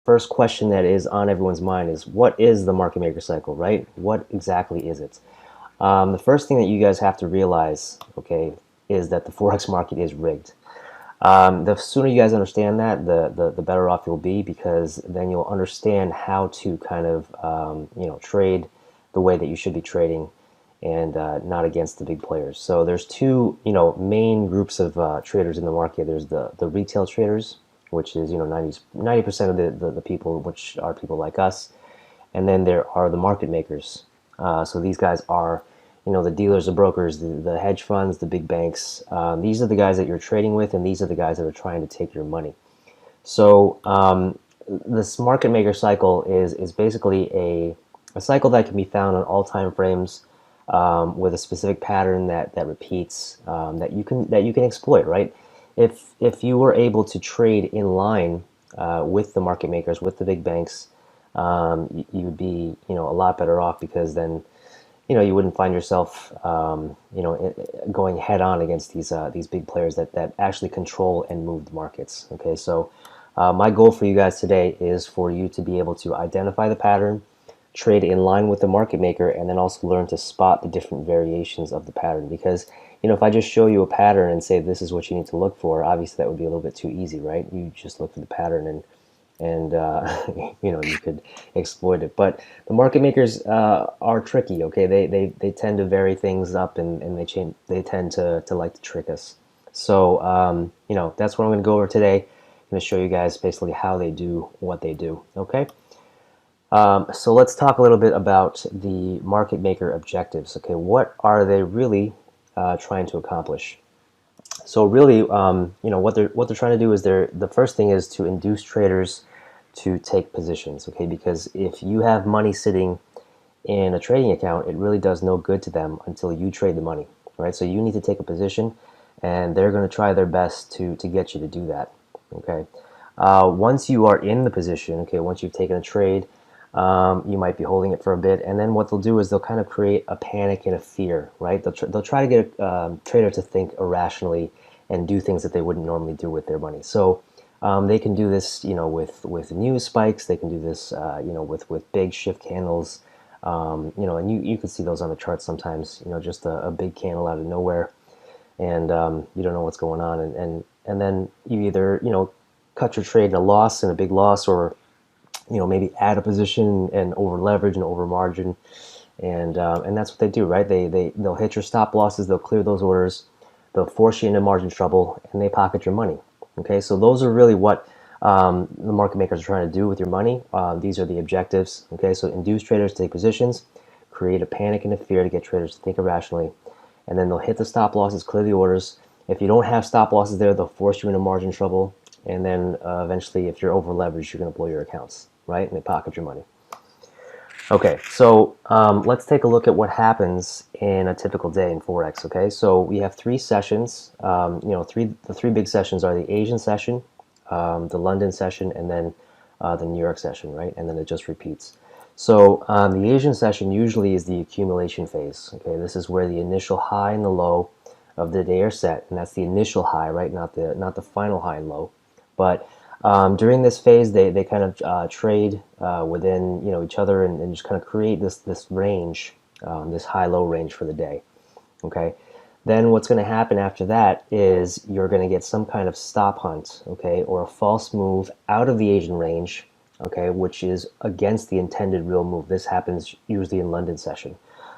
First question that is on everyone's mind is, what is the market maker cycle, right? What exactly is it? The first thing that you guys have to realize, okay, is that the forex market is rigged. The sooner you guys understand that, the better off you'll be, because then you'll understand how to kind of trade the way that you should be trading, and not against the big players. So there's two main groups of traders in the market. There's the retail traders, which is 90% of the people, which are people like us, and then there are the market makers. So these guys are the dealers, the brokers, the hedge funds, the big banks. These are the guys that you're trading with, and these are the guys that are trying to take your money. So this market maker cycle is basically a cycle that can be found on all time frames, with a specific pattern that repeats, that you can exploit, right? If you were able to trade in line with the market makers, with the big banks, you would be a lot better off, because then you wouldn't find yourself going head on against these big players that actually control and move the markets. Okay, so my goal for you guys today is for you to be able to identify the pattern, trade in line with the market maker, and then also learn to spot the different variations of the pattern. Because if I just show you a pattern and say this is what you need to look for, obviously that would be a little bit too easy, right? You just look for the pattern, and you could exploit it. But the market makers are tricky. Okay, they tend to vary things up, and they tend to like to trick us. So that's what I'm going to go over today. I'm going to show you guys basically how they do what they do. Okay. So let's talk a little bit about the market maker objectives. Okay, what are they really trying to accomplish? So really, what they're trying to do is the first thing is to induce traders to take positions. Okay, because if you have money sitting in a trading account, it really does no good to them until you trade the money, right? So you need to take a position, and they're going to try their best to get you to do that. Okay, once you are in the position, okay, once you've taken a trade. You might be holding it for a bit, and then what they'll do is they'll kind of create a panic and a fear, right? They'll try to get a trader to think irrationally and do things that they wouldn't normally do with their money. So they can do this, with news spikes. They can do this, with big shift candles, and you can see those on the charts sometimes. Just a big candle out of nowhere, and you don't know what's going on, and then you either cut your trade in a loss, in a big loss, or maybe add a position and over leverage and over margin, and that's what they do, right? They'll hit your stop losses, they'll clear those orders, they'll force you into margin trouble, and they pocket your money. Okay, so those are really what the market makers are trying to do with your money. These are the objectives. Okay, so induce traders to take positions, create a panic and a fear to get traders to think irrationally, and then they'll hit the stop losses, clear the orders. If you don't have stop losses there, they'll force you into margin trouble, and then eventually, if you're over leveraged, you're going to blow your accounts, right? And they pocket your money. Okay, so let's take a look at what happens in a typical day in Forex. Okay, so we have three sessions. The three big sessions are the Asian session, the London session, and then the New York session, right? And then it just repeats. So the Asian session usually is the accumulation phase. Okay, this is where the initial high and the low of the day are set, and that's the initial high, right? Not the final high and low. But during this phase, they kind of trade within each other, and just kind of create this range, this high-low range for the day. Okay. Then what's going to happen after that is you're going to get some kind of stop hunt, okay, or a false move out of the Asian range, okay, which is against the intended real move. This happens usually in London session.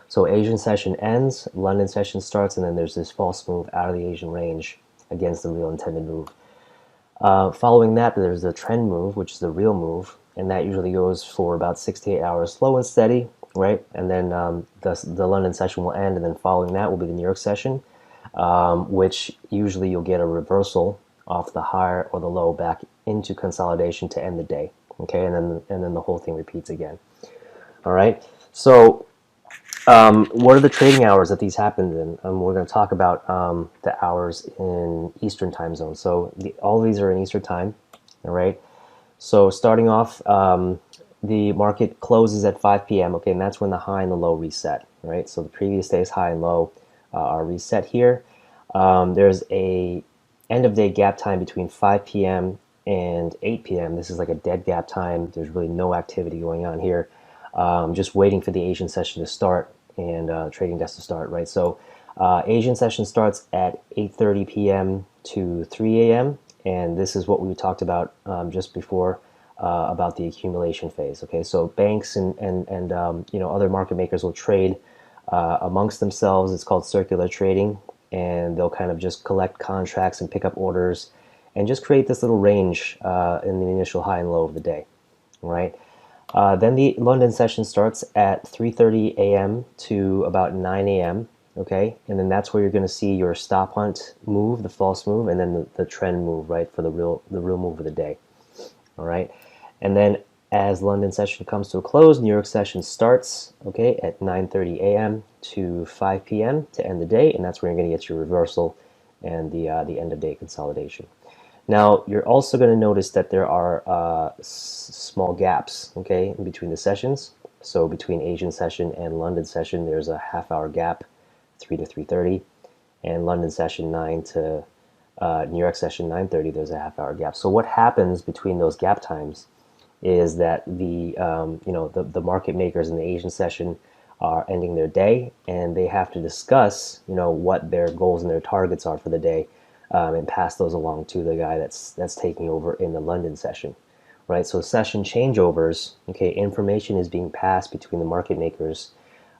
So Asian session ends, London session starts, and then there's this false move out of the Asian range against the real intended move. Following that, there's the trend move, which is the real move, and that usually goes for about 6 to 8 hours, slow and steady, right? And then the London session will end, and then following that will be the New York session, which usually you'll get a reversal off the high or the low back into consolidation to end the day, okay? And then the whole thing repeats again. All right. So what are the trading hours that these happen in? We're going to talk about the hours in Eastern time zone. So all of these are in Eastern time, all right? So starting off, the market closes at 5 p.m., okay, and that's when the high and the low reset, right? So the previous day's high and low are reset here. There's a end of day gap time between 5 p.m. and 8 p.m. This is like a dead gap time. There's really no activity going on here. Just waiting for the Asian session to start and trading desk to start, right? So Asian session starts at 8:30 p.m. to 3 a.m. and this is what we talked about just before about the accumulation phase. Okay, so banks and other market makers will trade amongst themselves. It's called circular trading, and they'll kind of just collect contracts and pick up orders and just create this little range in the initial high and low of the day. All right. Then the London session starts at 3:30 a.m. to about 9 a.m. Okay, and then that's where you're going to see your stop hunt move, the false move, and then the trend move, right, for the real move of the day. All right, and then as London session comes to a close, New York session starts, okay, at 9:30 a.m. to 5 p.m. to end the day, and that's where you're going to get your reversal and the end of day consolidation. Now, you're also going to notice that there are small gaps, okay, in between the sessions. So between Asian session and London session, there's a half-hour gap, 3 to 3:30, and London session 9 to New York session 9:30. There's a half-hour gap. So what happens between those gap times is that the market makers in the Asian session are ending their day, and they have to discuss what their goals and their targets are for the day. And pass those along to the guy that's taking over in the London session, right? So session changeovers, okay, information is being passed between the market makers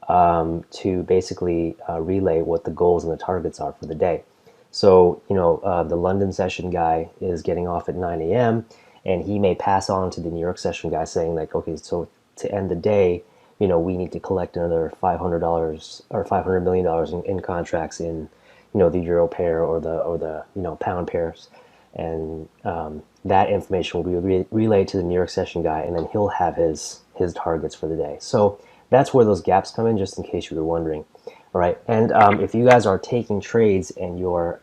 to basically relay what the goals and the targets are for the day. So the London session guy is getting off at 9 a.m. and he may pass on to the New York session guy saying like, okay, so to end the day, we need to collect another $500 or $500 million in contracts in the euro pair or the pound pairs, and that information will be relayed to the New York session guy, and then he'll have his targets for the day. So that's where those gaps come in, just in case you were wondering. All right, and if you guys are taking trades and you're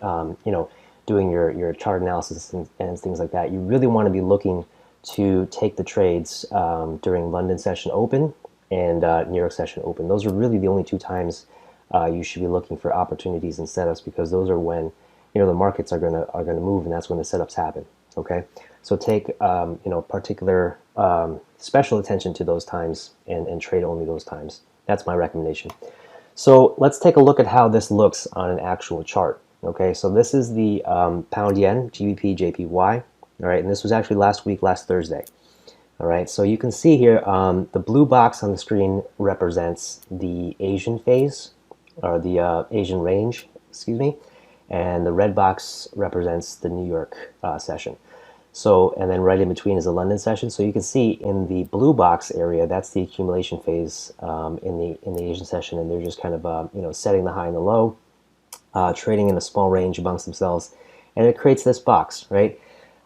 doing your chart analysis and things like that, you really want to be looking to take the trades during London session open and New York session open. Those are really the only two times you should be looking for opportunities and setups, because those are when the markets are gonna move, and that's when the setups happen. Okay, so take particular special attention to those times and trade only those times. That's my recommendation. So let's take a look at how this looks on an actual chart. Okay, so this is the pound yen GBP JPY. All right, and this was actually last Thursday. All right, so you can see here the blue box on the screen represents the Asian phase, or the Asian range, excuse me, and the red box represents the New York session. So, and then right in between is the London session. So you can see in the blue box area, that's the accumulation phase in the Asian session, and they're just kind of setting the high and the low, trading in a small range amongst themselves, and it creates this box, right?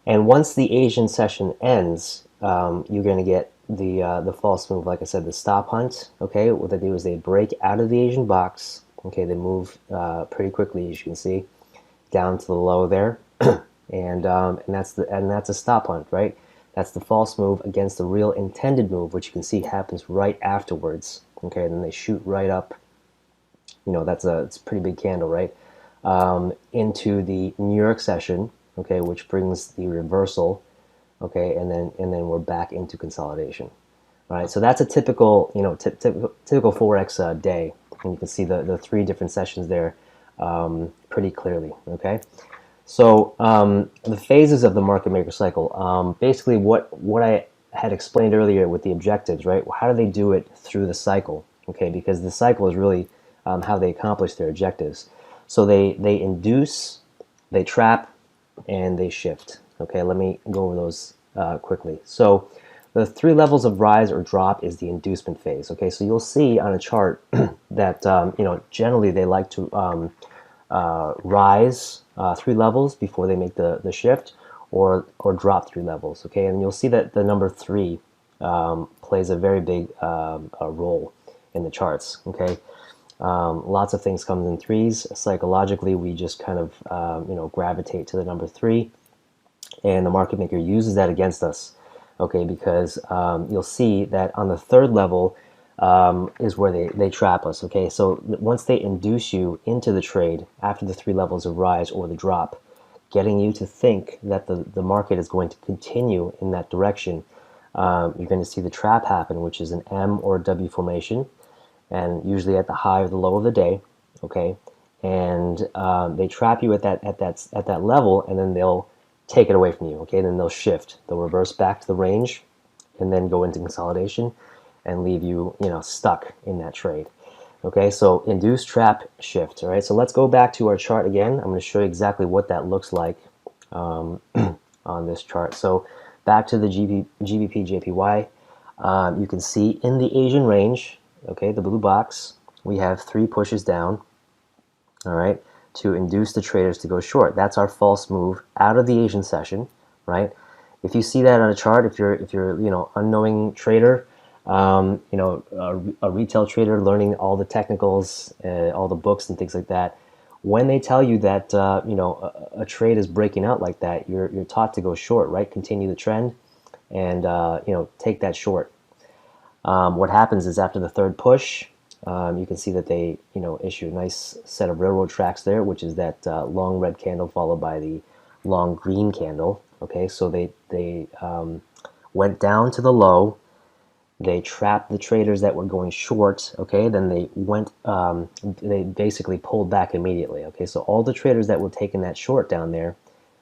And once the Asian session ends, you're going to get the false move, like I said, the stop hunt. Okay, what they do is they break out of the Asian box. Okay, they move pretty quickly, as you can see, down to the low there, and that's a stop hunt, right? That's the false move against the real intended move, which you can see happens right afterwards. Okay, and then they shoot right up. It's a pretty big candle, right? Into the New York session. Okay, which brings the reversal. Okay, and then we're back into consolidation. All right, so that's a typical typical forex day, and you can see the three different sessions there pretty clearly. Okay, so the phases of the market maker cycle, basically what I had explained earlier with the objectives, right? How do they do it through the cycle? Okay, because the cycle is really how they accomplish their objectives. So they induce, they trap, and they shift. Okay, let me go over those quickly. So the three levels of rise or drop is the inducement phase. Okay, so you'll see on a chart that generally they like to rise 3 levels before they make the shift, or drop 3 levels. Okay, and you'll see that the number 3 plays a very big role in the charts. Okay, lots of things come in threes. Psychologically, we just kind of gravitate to the number 3. And the market maker uses that against us, okay, because you'll see that on the third level is where they trap us, okay? So once they induce you into the trade after the 3 levels of rise or the drop, getting you to think that the market is going to continue in that direction. You're going to see the trap happen, which is an M or a W formation, and usually at the high or the low of the day. Okay, and they trap you at that level, and then they'll take it away from you. Okay, then they'll shift. They'll reverse back to the range, and then go into consolidation, and leave you stuck in that trade. Okay, so induce, trap, shift. All right, so let's go back to our chart again. I'm going to show you exactly what that looks like on this chart. So back to the GBP JPY. You can see in the Asian range, okay, the blue box, we have 3 pushes down, all right, to induce the traders to go short. That's our false move out of the Asian session, right? If you see that on a chart, if you're unknowing trader, a retail trader learning all the technicals, all the books and things like that, when they tell you that a trade is breaking out like that, you're taught to go short, right? Continue the trend, and take that short. What happens is after the third push, you can see that they issue a nice set of railroad tracks there, which is that long red candle followed by the long green candle. Okay, so they went down to the low. They trapped the traders that were going short. Okay, then they basically pulled back immediately. Okay, so all the traders that were taking that short down there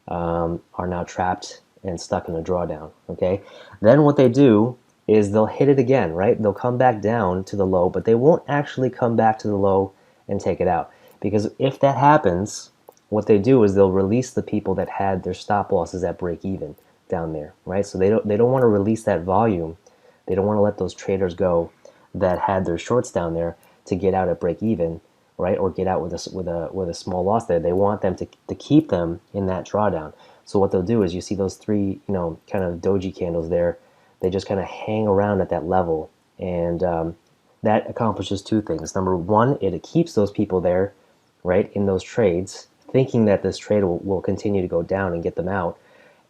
are now trapped and stuck in a drawdown. Okay, then what they do is they'll hit it again, right? They'll come back down to the low, but they won't actually come back to the low and take it out, because if that happens, what they do is they'll release the people that had their stop losses at break even down there, right? So they don't want to release that volume. They don't want to let those traders go that had their shorts down there to get out at break even, right? Or get out with a small loss there. They want them to keep them in that drawdown. So what they'll do is, you see those 3 kind of doji candles there. They just kind of hang around at that level, and that accomplishes 2 things. Number 1, it keeps those people there, right, in those trades, thinking that this trade will continue to go down and get them out.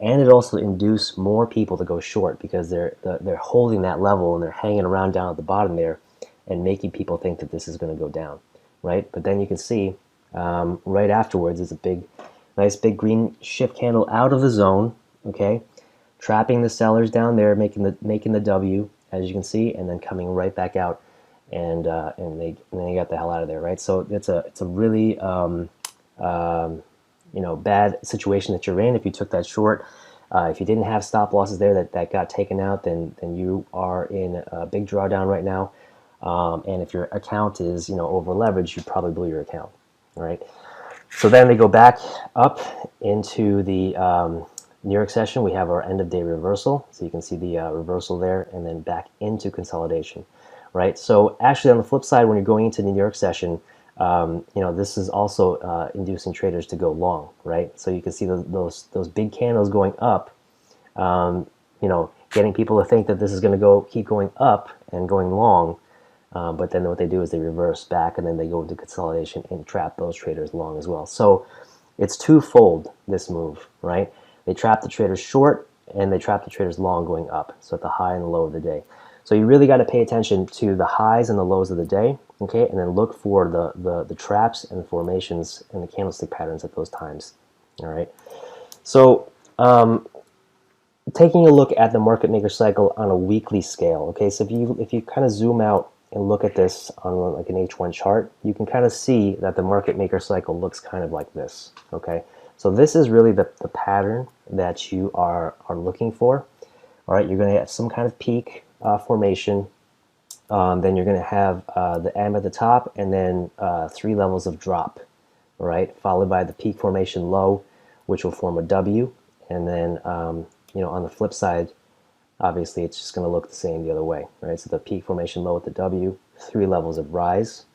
And it also induces more people to go short, because they're holding that level and they're hanging around down at the bottom there and making people think that this is going to go down, right? But then you can see right afterwards is a nice big green shift candle out of the zone, okay, trapping the sellers down there, making the W, as you can see, and then coming right back out, and they got the hell out of there, right? So it's a really bad situation that you're in if you took that short. If you didn't have stop losses there that got taken out, then you are in a big drawdown right now. And if your account is over leveraged, you probably blew your account. All right. So then they go back up into the New York session. We have our end of day reversal. So you can see the reversal there, and then back into consolidation. Right. So actually, on the flip side, when you're going into the New York session, this is also inducing traders to go long, right? So you can see those big candles going up, getting people to think that this is going to keep going up and going long, but then what they do is they reverse back, and then they go into consolidation and trap those traders long as well. So it's twofold, this move, right? They trap the traders short, and they trap the traders long going up, so at the high and the low of the day. So you really got to pay attention to the highs and the lows of the day, okay, and then look for the traps and the formations and the candlestick patterns at those times. All right. So taking a look at the market maker cycle on a weekly scale, okay. So if you kind of zoom out and look at this on like an H1 chart, you can kind of see that the market maker cycle looks kind of like this, okay. So this is really the pattern that you are looking for. All right, you're going to have some kind of peak formation. Then you're going to have the M at the top, and then 3 levels of drop, right? Followed by the peak formation low, which will form a W, and then on the flip side, obviously it's just going to look the same the other way, right? So the peak formation low at the W, 3 levels of rise,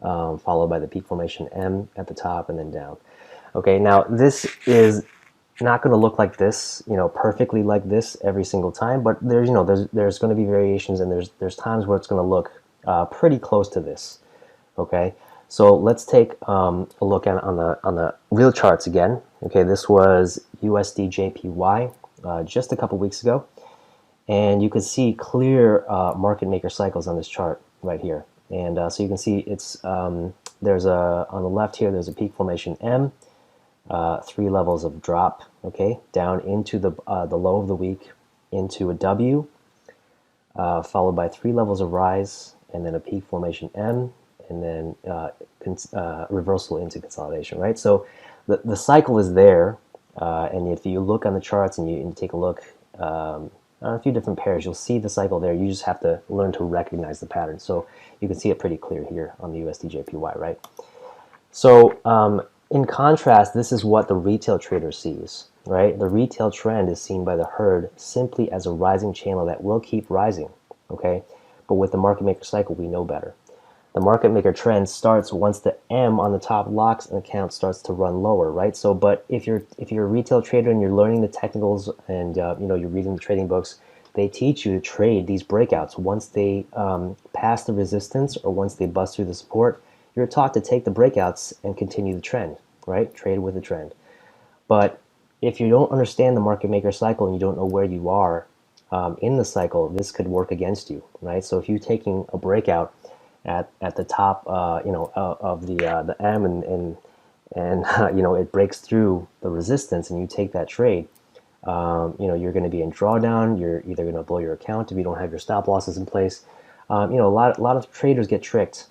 followed by the peak formation M at the top, and then down. Okay, now this is not going to look like this, perfectly like this every single time, but there's going to be variations, and there's times where it's going to look pretty close to this. Okay, so let's take a look at on the real charts again. Okay, this was USD JPY just a couple weeks ago, and you can see clear market maker cycles on this chart right here. And so you can see it's there's on the left here there's a peak formation M. three levels of drop, okay, down into the low of the week, into a W, followed by three levels of rise, and then a peak formation M, and then reversal into consolidation, right? So the cycle is there, and if you look on the charts and you take a look on a few different pairs, you'll see the cycle there. You just have to learn to recognize the pattern. So you can see it pretty clear here on the USD/JPY, right? So in contrast, this is what the retail trader sees, right? The retail trend is seen by the herd simply as a rising channel that will keep rising, okay? But with the market maker cycle, we know better. The market maker trend starts once the M on the top locks and the count starts to run lower, right? So, but if you're a retail trader and you're learning the technicals and you're reading the trading books, they teach you to trade these breakouts. Once they pass the resistance or once they bust through the support, you're taught to take the breakouts and continue the trend, right? Trade with the trend. But if you don't understand the market maker cycle and you don't know where you are in the cycle, this could work against you, right? So if you're taking a breakout at the top, of the M and it breaks through the resistance and you take that trade, you're going to be in drawdown. You're either going to blow your account if you don't have your stop losses in place. A lot of traders get tricked,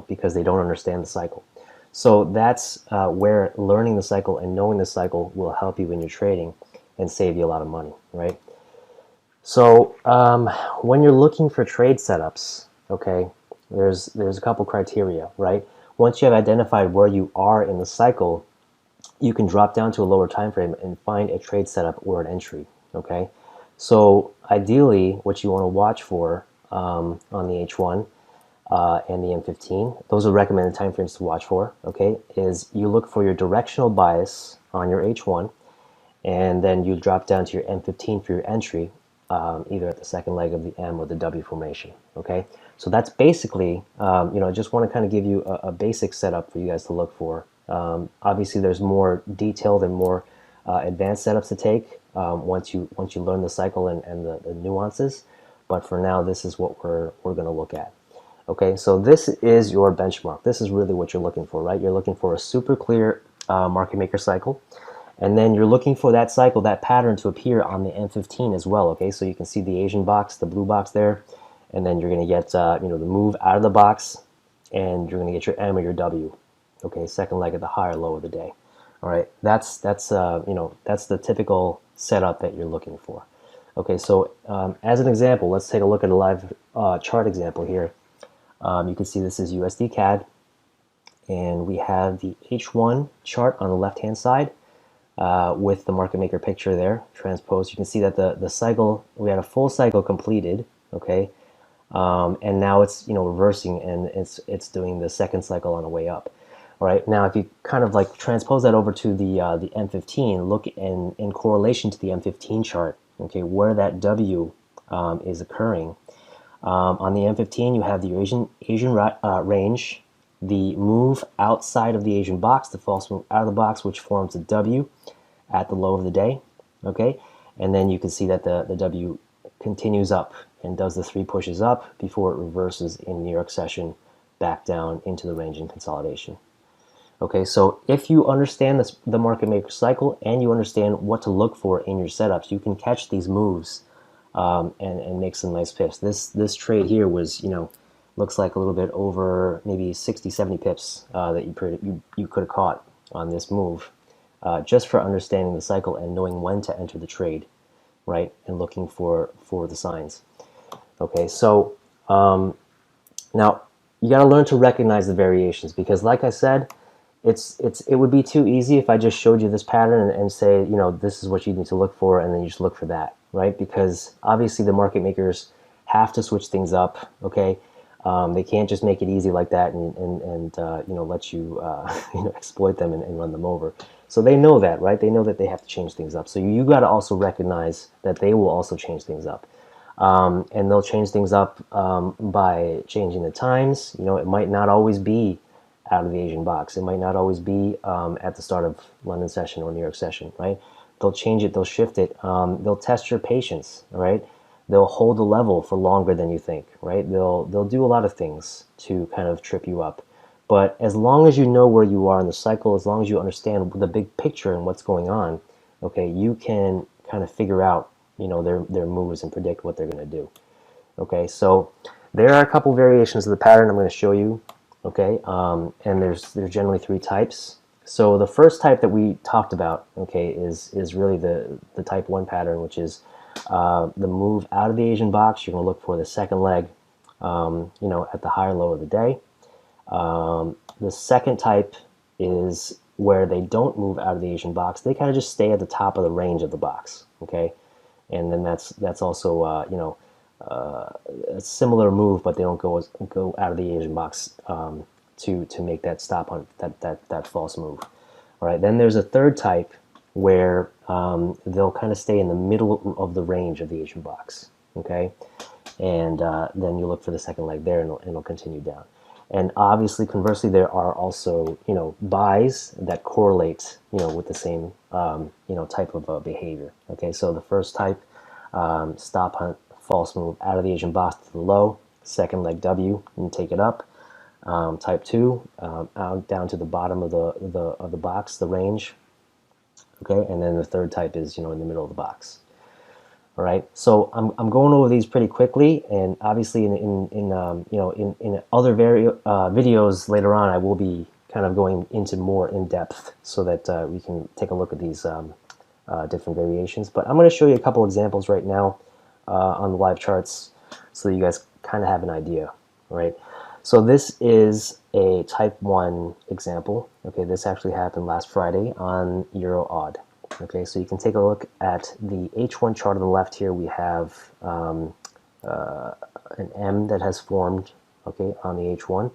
because they don't understand the cycle. So that's where learning the cycle and knowing the cycle will help you when you're trading and save you a lot of money, right? So when you're looking for trade setups, okay, there's a couple criteria, right? Once you have identified where you are in the cycle, you can drop down to a lower time frame and find a trade setup or an entry, okay? So ideally, what you want to watch for on the H1 and the M15, those are recommended time frames to watch for, okay, is you look for your directional bias on your H1, and then you drop down to your M15 for your entry, either at the second leg of the M or the W formation, okay? So that's basically, I just want to kind of give you a basic setup for you guys to look for. Obviously, there's more detailed and more advanced setups to take once you learn the cycle and the nuances. But for now, this is what we're going to look at. Okay, so this is your benchmark. This is really what you're looking for, right? You're looking for a super clear market maker cycle. And then you're looking for that cycle, that pattern to appear on the M15 as well, okay? So you can see the Asian box, the blue box there, and then you're going to get, the move out of the box, and you're going to get your M or your W, okay? Second leg of the high or low of the day, all right? That's the typical setup that you're looking for. Okay, so as an example, let's take a look at a live chart example here. You can see this is USD CAD, and we have the H1 chart on the left-hand side. With the market maker picture there transposed, you can see that the cycle, we had a full cycle completed, okay, and now it's reversing and it's doing the second cycle on the way up. All right, now if you kind of like transpose that over to the M15, look in correlation to the M15 chart, okay, where that W is occurring. On the M15, you have the Asian range, the move outside of the Asian box, the false move out of the box, which forms a W at the low of the day, okay? And then you can see that the W continues up and does the three pushes up before it reverses in New York session back down into the range and consolidation. Okay, so if you understand the market maker cycle and you understand what to look for in your setups, you can catch these moves and make some nice pips. This trade here was, looks like a little bit over maybe 60, 70 pips that you could have caught on this move, just for understanding the cycle and knowing when to enter the trade, right? And looking for the signs. Okay, so now you got to learn to recognize the variations, because like I said, it would be too easy if I just showed you this pattern and say, this is what you need to look for, and then you just look for that, right? Because obviously the market makers have to switch things up, okay? They can't just make it easy like that and let you exploit them and run them over. So they know that, right? They know that they have to change things up. So you got to also recognize that they will also change things up. And they'll change things up by changing the times. It might not always be out of the Asian box. It might not always be at the start of London session or New York session, right? They'll change it, they'll shift it. They'll test your patience, right? They'll hold the level for longer than you think, right? They'll do a lot of things to kind of trip you up. But as long as you know where you are in the cycle, as long as you understand the big picture and what's going on, okay, you can kind of figure out, their moves and predict what they're going to do. Okay, so there are a couple variations of the pattern I'm going to show you. Okay, and there's generally three types. So the first type that we talked about, okay, is really the type 1 pattern, which is the move out of the Asian box. You're going to look for the second leg, at the high or low of the day. The second type is where they don't move out of the Asian box. They kind of just stay at the top of the range of the box. Okay, and then that's also a similar move, but they don't go out of the Asian box to make that stop on that false move. All right. Then there's a third type where they'll kind of stay in the middle of the range of the Asian box. Okay, and then you look for the second leg there, and it'll continue down. And obviously, conversely, there are also buys that correlate with the same type of behavior. Okay, so the first type, stop hunt, false move out of the Asian box to the low, second leg W, and take it up. Type 2, out down to the bottom of the box, the range. Okay, and then the third type is in the middle of the box. All right, so I'm going over these pretty quickly, and obviously in other videos later on, I will be kind of going into more in depth so that we can take a look at these different variations. But I'm going to show you a couple examples right now on the live charts, so that you guys kind of have an idea. All right, so this is a type 1 example. Okay, this actually happened last Friday on Euro Odd. Okay, so you can take a look at the H1 chart on the left here. We have an M that has formed, okay, on the H1.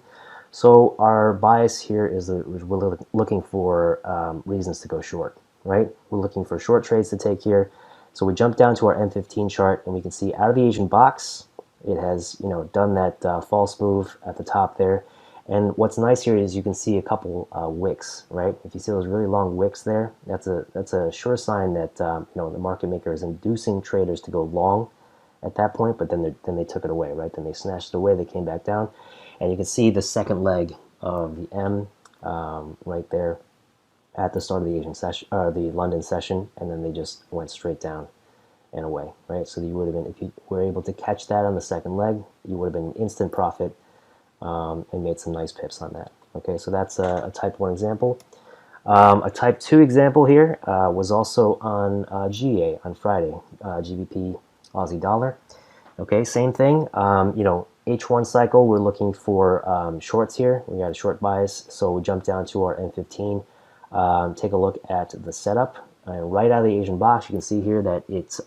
So our bias here is that we're looking for reasons to go short, right? We're looking for short trades to take here. So we jump down to our M15 chart, and we can see out of the Asian box, it has done that false move at the top there. And what's nice here is you can see a couple wicks, right? If you see those really long wicks there, that's a sure sign that the market maker is inducing traders to go long at that point. But then they took it away, right? Then they snatched it away. They came back down, and you can see the second leg of the M right there at the start of the Asian session, or the London session, and then they just went straight down and away, right? So you would have been, if you were able to catch that on the second leg, you would have been instant profit. And made some nice pips on that. Okay, so that's a type 1 example. A type 2 example here was also on GA on Friday, GBP Aussie dollar. Okay, same thing. H1 cycle, we're looking for shorts here. We got a short bias, so we jump down to our M15. Take a look at the setup. Right out of the Asian box, you can see here that it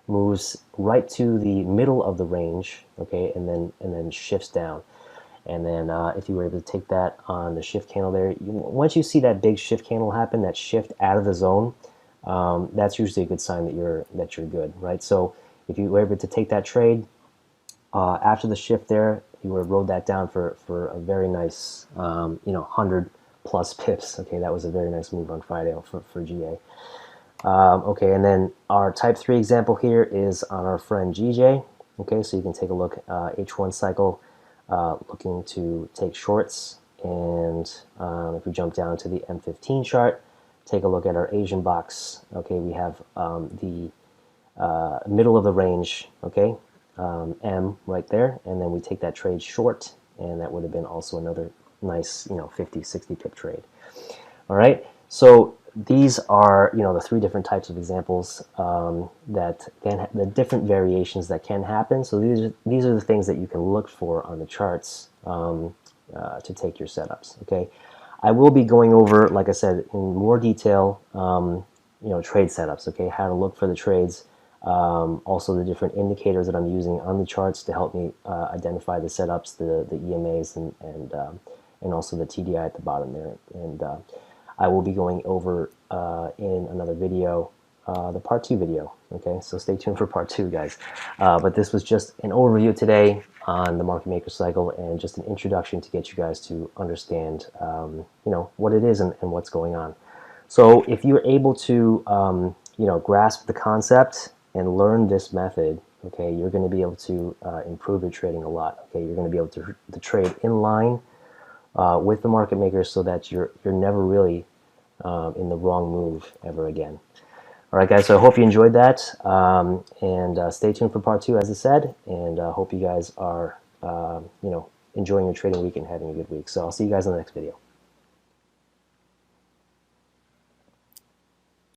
moves right to the middle of the range, okay, and then shifts down. And then if you were able to take that on the shift candle there, once you see that big shift candle happen, that shift out of the zone, that's usually a good sign that you're good, right? So if you were able to take that trade after the shift there, you would have rode that down for a very nice 100 plus pips. Okay, that was a very nice move on Friday for GA. Okay, and then our type 3 example here is on our friend GJ. Okay, so you can take a look, H1 cycle, looking to take shorts, and if we jump down to the M15 chart, take a look at our Asian box. Okay, we have the middle of the range, okay, M right there, and then we take that trade short, and that would have been also another nice 50, 60 pip trade. All right, so these are the three different types of examples the different variations that can happen. So these are the things that you can look for on the charts to take your setups. Okay, I will be going over, like I said, in more detail, trade setups. Okay, how to look for the trades, also the different indicators that I'm using on the charts to help me identify the setups, the EMAs, and also the TDI at the bottom there. And I will be going over in another video, the part 2 video. Okay, so stay tuned for part 2, guys. But this was just an overview today on the market maker cycle, and just an introduction to get you guys to understand, what it is and what's going on. So if you're able to, grasp the concept and learn this method, okay, you're going to be able to improve your trading a lot. Okay, you're going to be able to trade in line with the market makers so that you're never really in the wrong move ever again. All right, guys, so I hope you enjoyed that, and stay tuned for part 2, as I said, and hope you guys are, enjoying your trading week and having a good week. So I'll see you guys in the next video.